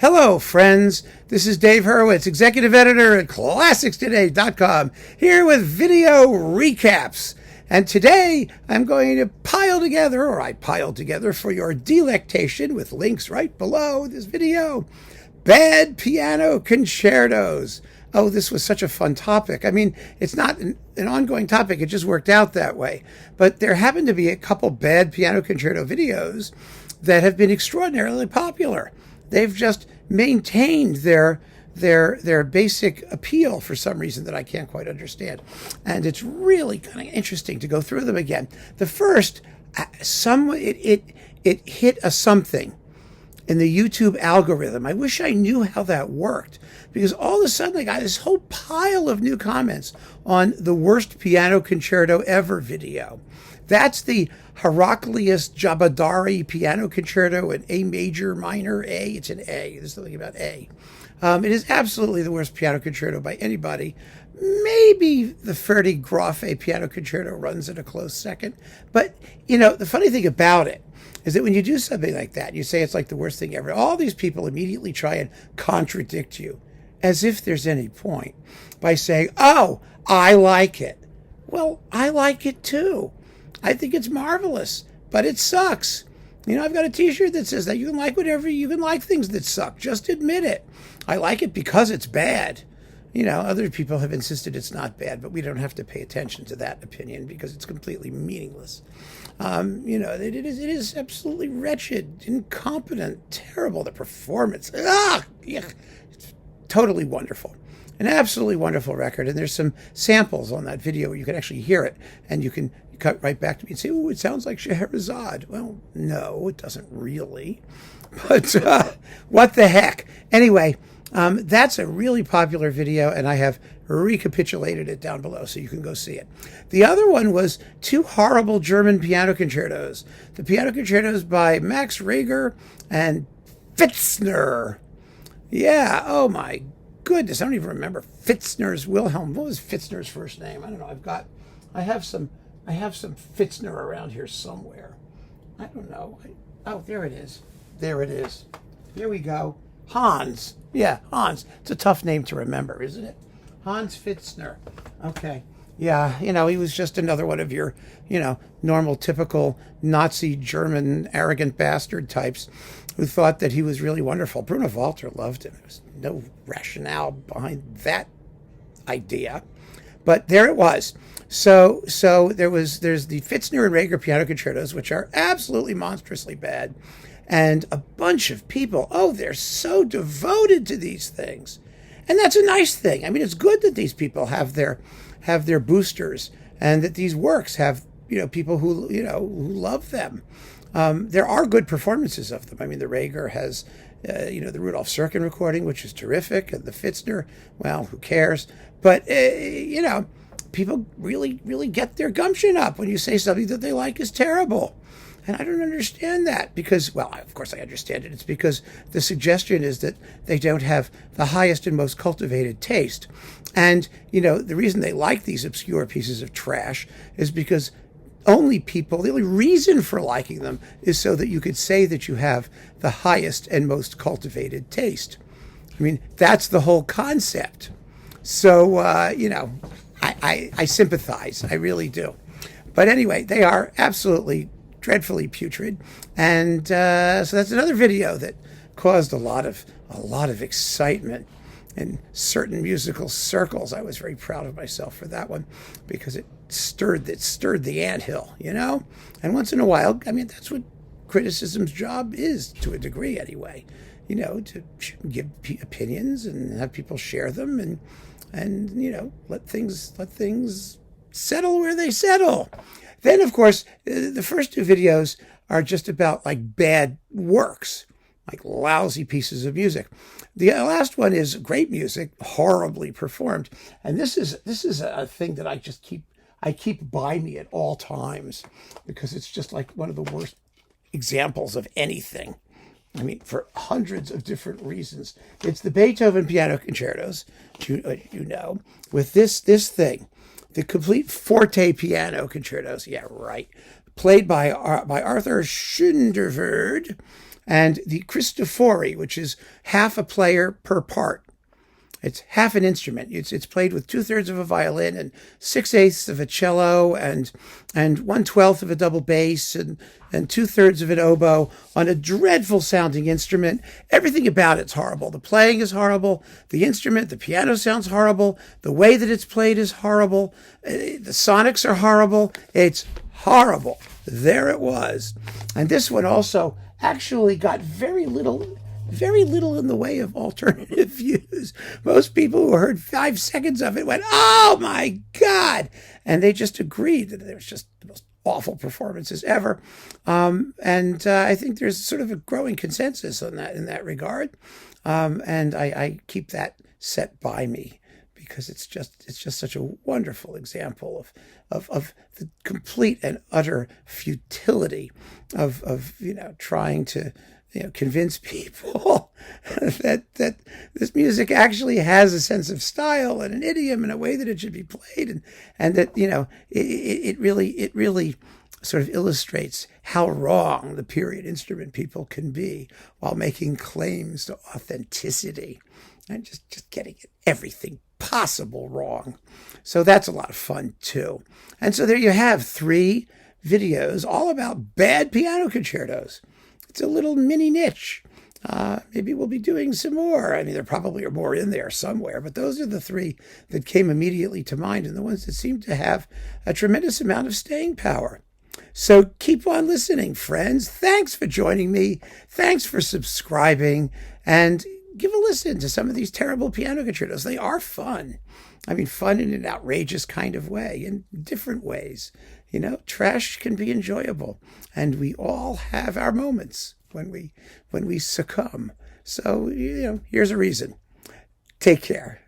Hello, friends. This is Dave Hurwitz, executive editor at ClassicsToday.com, here with video recaps. And today I'm going to I piled together for your delectation with links right below this video, bad piano concertos. Oh, this was such a fun topic. I mean, it's not an ongoing topic. It just worked out that way. But there happened to be a couple bad piano concerto videos that have been extraordinarily popular. They've just maintained their basic appeal for some reason that I can't quite understand. And it's really kind of interesting to go through them again. The first, it hit a something in the YouTube algorithm. I wish I knew how that worked, because all of a sudden I got this whole pile of new comments on the worst piano concerto ever video. That's the Heraclius Jabadari piano concerto in A major minor A. It's an A. There's something about A. It is absolutely the worst piano concerto by anybody. Maybe the Ferdi Grafé piano concerto runs in a close second. But, you know, the funny thing about it is that when you do something like that, you say it's like the worst thing ever, all these people immediately try and contradict you, as if there's any point, by saying, oh, I like it. Well, I like it too. I think it's marvelous, but it sucks. You know, I've got a t-shirt that says that you can like whatever, you can like things that suck. Just admit it. I like it because it's bad. You know, other people have insisted it's not bad, but we don't have to pay attention to that opinion because it's completely meaningless. You know, it is absolutely wretched, incompetent, terrible. The performance, it's totally wonderful. An absolutely wonderful record, and there's some samples on that video where you can actually hear it, and you can cut right back to me and say, oh, it sounds like Scheherazade. Well, no, it doesn't really, but what the heck. Anyway, that's a really popular video, and I have recapitulated it down below so you can go see it. The other one was two horrible German piano concertos. The piano concertos by Max Reger and Pfitzner. Yeah, oh my goodness, I don't even remember Pfitzner's Wilhelm. What was Pfitzner's first name? I don't know. I have some Pfitzner around here somewhere. I don't know. Oh, there it is. There it is. Here we go. Hans. Yeah, Hans. It's a tough name to remember, isn't it? Hans Pfitzner. Okay. Yeah, you know, he was just another one of your, you know, normal, typical Nazi German arrogant bastard types who thought that he was really wonderful. Bruno Walter loved him. There was no rationale behind that idea. But there it was. So there's the Pfitzner and Reger piano concertos, which are absolutely monstrously bad. And a bunch of people, they're so devoted to these things. And that's a nice thing. I mean, it's good that these people have their boosters, and that these works have, you know, people who love them. There are good performances of them. I mean, the Reger has, the Rudolf Serkin recording, which is terrific, and the Pfitzner, well, who cares? But, people really, really get their gumption up when you say something that they like is terrible. And I don't understand that because, well, of course I understand it. It's because the suggestion is that they don't have the highest and most cultivated taste. And, you know, the reason they like these obscure pieces of trash is because the only reason for liking them is so that you could say that you have the highest and most cultivated taste. I mean, that's the whole concept. So, I sympathize. I really do. But anyway, they are absolutely dreadfully putrid, and so that's another video that caused a lot of excitement in certain musical circles. I was very proud of myself for that one because it stirred the anthill, you know. And once in a while, I mean, that's what criticism's job is, to a degree anyway. You know, to give opinions and have people share them, and you know, let things settle where they settle. Then, of course, the first two videos are just about like bad works, like lousy pieces of music. The last one is great music, horribly performed, and this is a thing that I keep by me at all times because it's just like one of the worst examples of anything. I mean, for hundreds of different reasons. It's the Beethoven piano concertos, you know, with this thing. The complete forte piano concertos, yeah, right, played by Arthur Schoenderverd, and the Cristofori, which is half a player per part. It's half an instrument. It's played with 2/3 of a violin and 6/8 of a cello and 1/12 of a double bass and 2/3 of an oboe on a dreadful sounding instrument. Everything about it's horrible. The playing is horrible. The instrument, the piano sounds horrible. The way that it's played is horrible. The sonics are horrible. It's horrible. There it was. And this one also actually got very little in the way of alternative views. Most people who heard 5 seconds of it went, "Oh my God!" And they just agreed that it was just the most awful performances ever. I think there's sort of a growing consensus on that in that regard. And I keep that set by me because it's just such a wonderful example of the complete and utter futility of trying to convince people that this music actually has a sense of style and an idiom and a way that it should be played, and that it really sort of illustrates how wrong the period instrument people can be while making claims to authenticity and just getting everything possible wrong. So that's a lot of fun too. And so there you have 3 videos all about bad piano concertos. It's a little mini niche. Maybe we'll be doing some more. I mean, there probably are more in there somewhere, but those are the 3 that came immediately to mind and the ones that seem to have a tremendous amount of staying power. So keep on listening, friends. Thanks for joining me. Thanks for subscribing, and give a listen to some of these terrible piano concertos. They are fun. I mean, fun in an outrageous kind of way, in different ways. Trash can be enjoyable, and we all have our moments when we succumb. So, here's a reason. Take care.